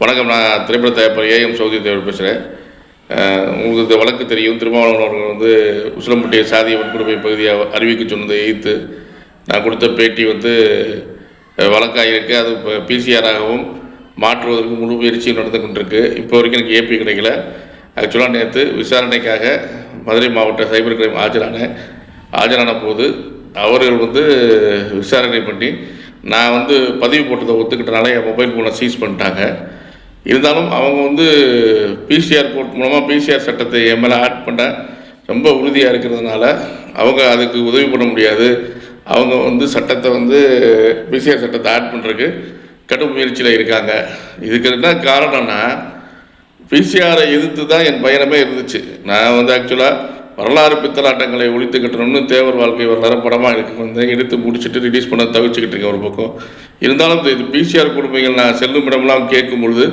வணக்கம். நான் திரைப்பட தயாரிப்பாளர் ஏஎம் சௌத்ரி தேவர் பேசுகிறேன். உங்களுக்கு இந்த வழக்கு தெரியும். திருமாவளவன் அவர்கள் வந்து உசிலம்பட்டிய சாதிய வன்கொடுமை பகுதியாக அறிவிக்க சொன்னதை எதிர்த்து நான் கொடுத்த பேட்டி வழக்காக இருக்குது. அது இப்போ பிசிஆராகவும் மாற்றுவதற்கு முழு முயற்சியும் நடந்து கொண்டிருக்கு. இப்போ வரைக்கும் எனக்கு ஏபி கிடைக்கல. ஆக்சுவலாக நேற்று விசாரணைக்காக மதுரை மாவட்ட சைபர் கிரைம் ஆஜரான போது அவர்கள் விசாரணை பண்ணி நான் பதிவு போட்டதை ஒத்துக்கிட்டனால என் மொபைல் ஃபோனை சீஸ் பண்ணிட்டாங்க. இருந்தாலும் அவங்க பிசிஆர் கோர்ட் மூலமாக பிசிஆர் சட்டத்தை என் மேலே ஆட் பண்ண ரொம்ப உறுதியாக இருக்கிறதுனால அவங்க அதுக்கு உதவி பண்ண முடியாது. அவங்க சட்டத்தை பிசிஆர் சட்டத்தை ஆட் பண்ணுறதுக்கு கடும் முயற்சியில் இருக்காங்க. இதுக்கு என்ன காரணம்னா, பிசிஆரை எதிர்த்து தான் என் பயணமே இருந்துச்சு. நான் ஆக்சுவலாக வரலாறு பித்தலாட்டங்களை ஒழித்து கட்டணும்னு தேவர் வாழ்க்கை வரலாறு படமாக இருக்கு எடுத்து முடிச்சுட்டு ரிலீஸ் பண்ண தவிச்சுக்கிட்டு இருக்கேன் ஒரு பக்கம். இருந்தாலும் இது பிசிஆர் கொடுமைகள் நான் செல்லும் இடமெல்லாம் கேட்கும் பொழுது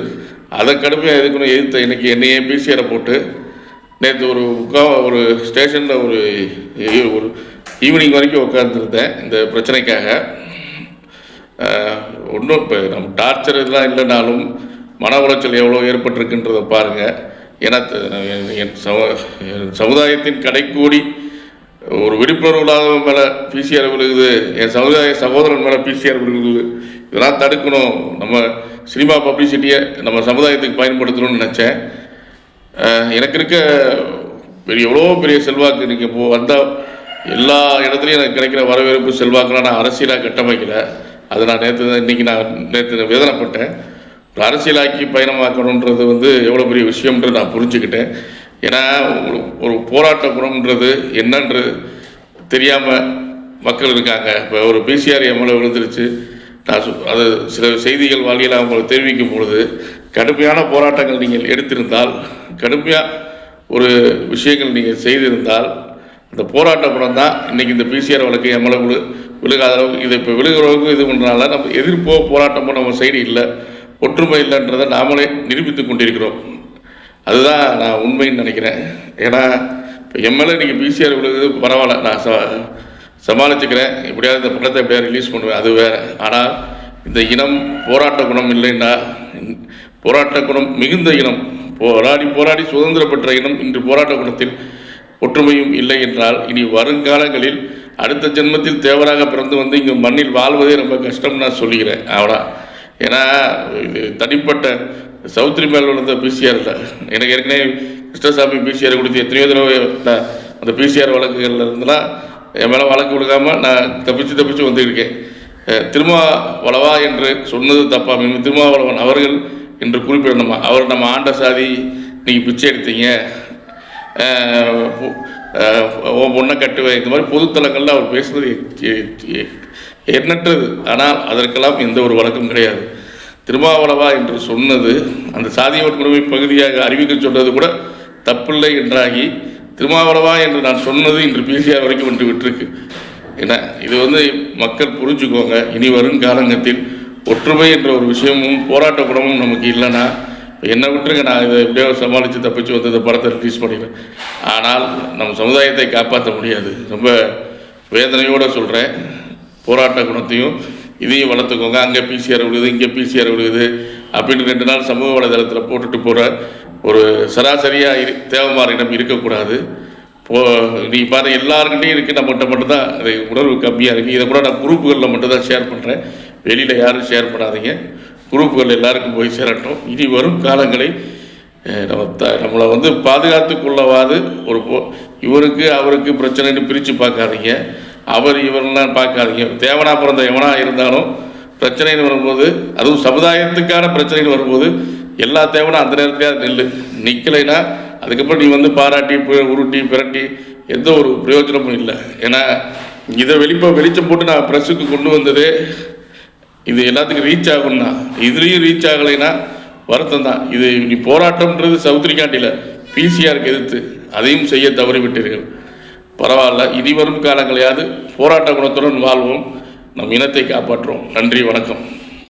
அதை கடுமையாக எதுக்கணும் எதிர்த்த எனக்கு என்னையே பிசிஆரை போட்டு நேற்று ஒரு ஸ்டேஷனில் ஒரு ஈவினிங் வரைக்கும் உட்காந்துருந்தேன் இந்த பிரச்சனைக்காக. ஒன்றும் இப்போ நம்ம டார்ச்சர் இதெல்லாம் இல்லைனாலும் மன உளைச்சல் எவ்வளோ ஏற்பட்டிருக்குன்றதை பாருங்கள். ஏன்னா என் சமுதாயத்தின் கடைக்கூடி ஒரு விழிப்புணர்வு இல்லாதவன் மேலே பிசிஆர் விழுகுது, என் சகோதரன் மேலே பிசிஆர் விழுகுது. இதெல்லாம் தடுக்கணும். நம்ம சினிமா பப்ளிசிட்டியை நம்ம சமுதாயத்துக்கு பயன்படுத்தணும்னு நினச்சேன். எனக்கு இருக்க எவ்வளோ பெரிய செல்வாக்கு இன்றைக்கி வந்தால் எல்லா இடத்துலையும் எனக்கு கிடைக்கிற வரவேற்பு செல்வாக்குலாம் நான் அரசியலாக கட்டமைக்கலை. அது நான் நேற்று வேதனைப்பட்டேன். ஒரு அரசியலாக்கி பயணமாக்கணுன்றது எவ்வளோ பெரிய விஷயம்ன்றது நான் புரிஞ்சுக்கிட்டேன். ஏன்னா ஒரு போராட்ட குணம்ன்றது என்னன்றது தெரியாமல் மக்கள் இருக்காங்க. இப்போ ஒரு பிசிஆர் எம்எல்ஏ விழுந்துருச்சு, நான் அது சில செய்திகள் வாயிலாக அவங்களுக்கு தெரிவிக்கும் பொழுது கடுமையான போராட்டங்கள் நீங்கள் எடுத்திருந்தால், கடுமையாக ஒரு விஷயங்கள் நீங்கள் செய்திருந்தால், அந்த போராட்ட குணம் தான் இன்றைக்கி இந்த பிசிஆர் வழக்கு எம்எல்ஏ விழுகாத அளவுக்கு இதை இப்போ விழுகிறவங்க இது பண்ணுறனால நம்ம எதிர்ப்போ போராட்டமோ நம்ம சைடு இல்லை, ஒற்றுமை இல்லைன்றதை நாமளே நிரூபித்து கொண்டிருக்கிறோம். அதுதான் நான் உண்மைன்னு நினைக்கிறேன். ஏன்னா இப்போ எம்எல்ஏ இன்றைக்கி பிசிஆர் விழுகுது பரவாயில்ல, நான் சமாளிச்சுக்கிறேன். எப்படியாவது இந்த படத்தை எப்படியாவது ரிலீஸ் பண்ணுவேன், அது வேறு. ஆனால் இந்த இனம் போராட்ட குணம் இல்லைன்னா, போராட்ட குணம் மிகுந்த இனம், போராடி சுதந்திரம் பெற்ற இனம் இன்று போராட்ட குணத்தில் ஒற்றுமையும் இல்லை என்றால் இனி வருங்காலங்களில் அடுத்த ஜென்மத்தில் தேவராக பிறந்து இங்கே மண்ணில் வாழ்வதே ரொம்ப கஷ்டம்னு நான் சொல்லிக்கிறேன். அவ்வளோ. ஏன்னா இது தனிப்பட்ட சௌத்ரி மேல் விழுந்த பிசிஆர் இல்லை. எனக்கு ஏற்கனவே கிருஷ்ணசாமி பிசிஆர் கொடுத்து எத்தனையோ தடவை அந்த பிசிஆர் வழக்குகளில் இருந்தெல்லாம் என் மேலே வழக்கு கொடுக்காமல் நான் தப்பிச்சு வந்துருக்கேன். திருமாவளவா என்று சொன்னது தப்பா? திருமாவளவன் அவர்கள் என்று குறிப்பிடணுமா? அவர் நம்ம ஆண்ட சாதி, நீங்கள் பிச்சை எடுத்தீங்க, பொண்ணை கட்டுவேன், இந்த மாதிரி பொதுத்தலங்களில் அவர் பேசுனது எண்ணற்றது. ஆனால் அதற்கெல்லாம் எந்த ஒரு வழக்கம் கிடையாது. திருமாவளவா என்று சொன்னது அந்த சாதிய வன்கொடுமை பகுதியாக அறிவிக்க சொன்னது கூட தப்பில்லை என்றாகி, திருமாவளவா என்று நான் சொன்னது இன்று பிசிஆர் வரைக்கும் விட்டுருக்கு. ஏன்னா இது மக்கள் புரிஞ்சுக்கோங்க. இனி வரும் காலங்கத்தில் ஒற்றுமை என்ற ஒரு விஷயமும் போராட்ட குணமும் நமக்கு இல்லைன்னா என்னை விட்டுருங்க, நான் இதை எப்படியோ சமாளித்து தப்பிச்சு இந்த படத்தை ரிலீஸ் பண்ணிடுறேன். ஆனால் நம்ம சமுதாயத்தை காப்பாற்ற முடியாது. ரொம்ப வேதனையோடு சொல்கிறேன். போராட்ட குணத்தையும் இதையும் வளர்த்துக்கோங்க. அங்கே பிசிஆர் விழுகுது, இங்கே பிசிஆர் விழுகுது அப்படின்னு 2 நாள் சமூக வலைதளத்தில் போட்டுட்டு போகிற ஒரு சராசரியாக தேவமாரிடம் இருக்கக்கூடாது. நீங்கள் பாருங்கள், எல்லாருக்கிட்டையும் இருக்குது, நம்மகிட்ட மட்டும்தான் அது உணர்வு கம்மியாக இருக்குது. இதை கூட நான் குரூப்புகளில் மட்டும்தான் ஷேர் பண்ணுறேன். வெளியில் யாரும் ஷேர் பண்ணாதீங்க. குரூப்புகள் எல்லாருக்கும் போய் சேரட்டும். இனி வரும் காலங்களை நம்மளை பாதுகாத்து கொள்ளவாது இவருக்கு அவருக்கு பிரச்சனைன்னு பிரித்து பார்க்காதீங்க. அவர் இவரெல்லாம் பார்க்காதீங்க. தேவனா பிறந்த எவனா இருந்தாலும் பிரச்சனைன்னு வரும்போது, அதுவும் சமுதாயத்துக்கான பிரச்சனைன்னு வரும்போது எல்லா தேவனா அந்த நேரத்துலேயே நிற்கலைன்னா அதுக்கப்புறம் நீ பாராட்டி உருட்டி பிரட்டி எந்த ஒரு பிரயோஜனமும் இல்லை. ஏன்னா இதை வெளிச்சம் போட்டு நான் ப்ரெஸ்ஸுக்கு கொண்டு வந்ததே இது எல்லாத்துக்கும் ரீச் ஆகும்னா, இதுலேயும் ரீச் ஆகலைன்னா வருத்தம் தான். இது நீ போராட்டம்ன்றது சௌத்ரிகாண்டியில் பிசிஆருக்கு எதிர்த்து அதையும் செய்ய தவறிவிட்டீர்கள். பரவாயில்ல, இனி வரும் காலங்களையாவது போராட்ட குணத்துடன் வாழ்வோம், நம் இனத்தை காப்பாற்றுவோம். நன்றி, வணக்கம்.